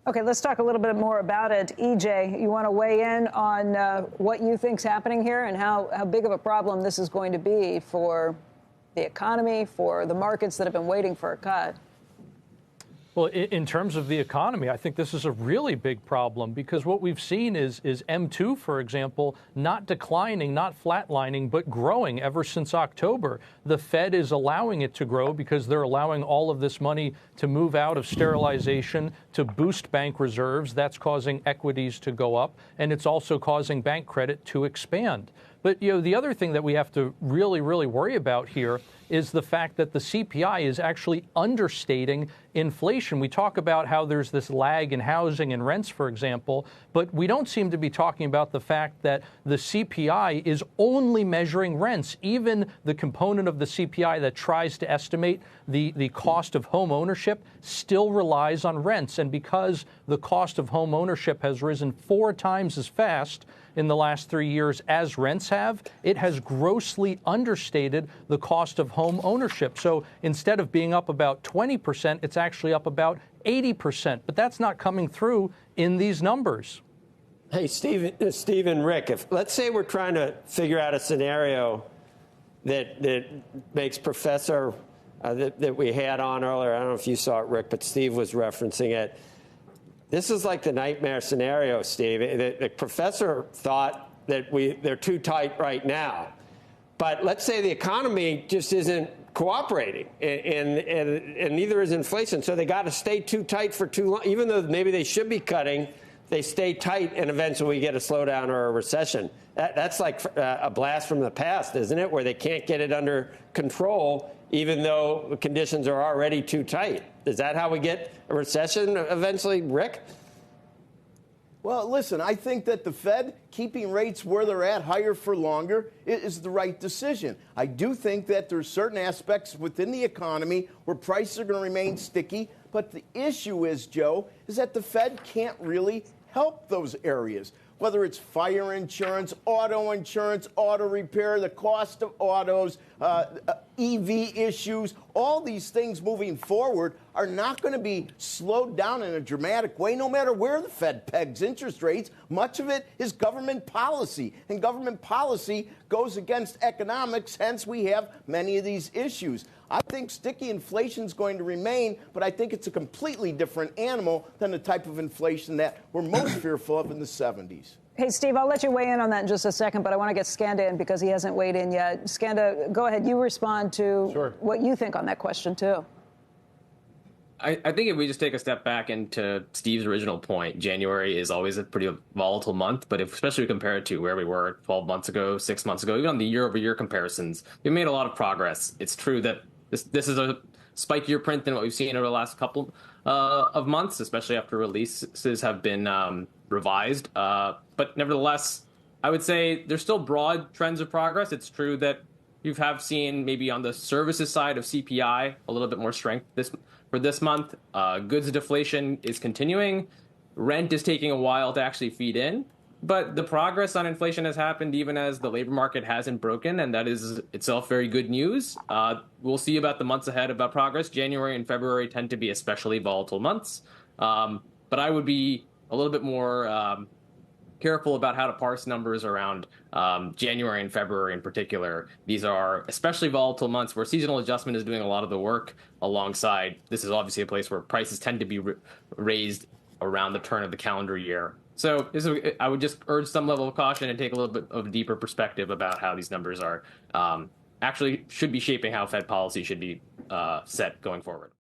Okay, let's talk a little bit more about it. EJ, you want to weigh in on what you think's happening here and how big of a problem this is going to be for the economy, for the markets that have been waiting for a cut? Well, in terms of the economy, I think this is a really big problem because what we've seen is M2, for example, not declining, not flatlining, but growing ever since October. The Fed is allowing it to grow because they're allowing all of this money to move out of sterilization to boost bank reserves. That's causing equities to go up, and it's also causing bank credit to expand. But, the other thing that we have to really, really worry about here is the fact that the CPI is actually understating inflation. We talk about how there's this lag in housing and rents, for example, but we don't seem to be talking about the fact that the CPI is only measuring rents. Even the component of the CPI that tries to estimate the cost of home ownership still relies on rents. And because the cost of home ownership has risen 4 times as fast in the last 3 years as rents have, it has grossly understated the cost of home ownership. So instead of being up about 20%, it's actually up about 80%. But that's not coming through in these numbers. Hey, Steve and Rick, let's say we're trying to figure out a scenario that makes Professor that we had on earlier. I don't know if you saw it, Rick, but Steve was referencing it. This is like the nightmare scenario, Steve. The professor thought that they're too tight right now. But let's say the economy just isn't cooperating, and neither is inflation. So they got to stay too tight for too long. Even though maybe they should be cutting, they stay tight, and eventually we get a slowdown or a recession. That's like a blast from the past, isn't it, where they can't get it under control, even though the conditions are already too tight. Is that how we get a recession eventually, Rick? Well, listen, I think that the Fed keeping rates where they're at, higher for longer, is the right decision. I do think that there's certain aspects within the economy where prices are going to remain sticky. But the issue is, Joe, is that the Fed can't really help those areas. Whether it's fire insurance, auto repair, the cost of autos, EV issues, all these things moving forward are not going to be slowed down in a dramatic way, no matter where the Fed pegs interest rates. Much of it is government policy, and government policy goes against economics, hence we have many of these issues. I think sticky inflation is going to remain, but I think it's a completely different animal than the type of inflation that we're most fearful of in the 70s. Hey, Steve, I'll let you weigh in on that in just a second, but I want to get Skanda in because he hasn't weighed in yet. Skanda, go ahead. You respond to what you think on that question, too. I think if we just take a step back into Steve's original point, January is always a pretty volatile month, but especially compare it to where we were 12 months ago, 6 months ago, even on the year-over-year comparisons, we made a lot of progress. It's true that this is a spikier print than what we've seen over the last couple of months, especially after releases have been revised. But nevertheless, I would say there's still broad trends of progress. It's true that you have seen maybe on the services side of CPI a little bit more strength for this month. Goods deflation is continuing. Rent is taking a while to actually feed in. But the progress on inflation has happened even as the labor market hasn't broken, and that is itself very good news. We'll see about the months ahead about progress. January and February tend to be especially volatile months. But I would be a little bit more careful about how to parse numbers around January and February in particular. These are especially volatile months where seasonal adjustment is doing a lot of the work alongside. This is obviously a place where prices tend to be raised around the turn of the calendar year. So I would just urge some level of caution and take a little bit of a deeper perspective about how these numbers are actually should be shaping how Fed policy should be set going forward.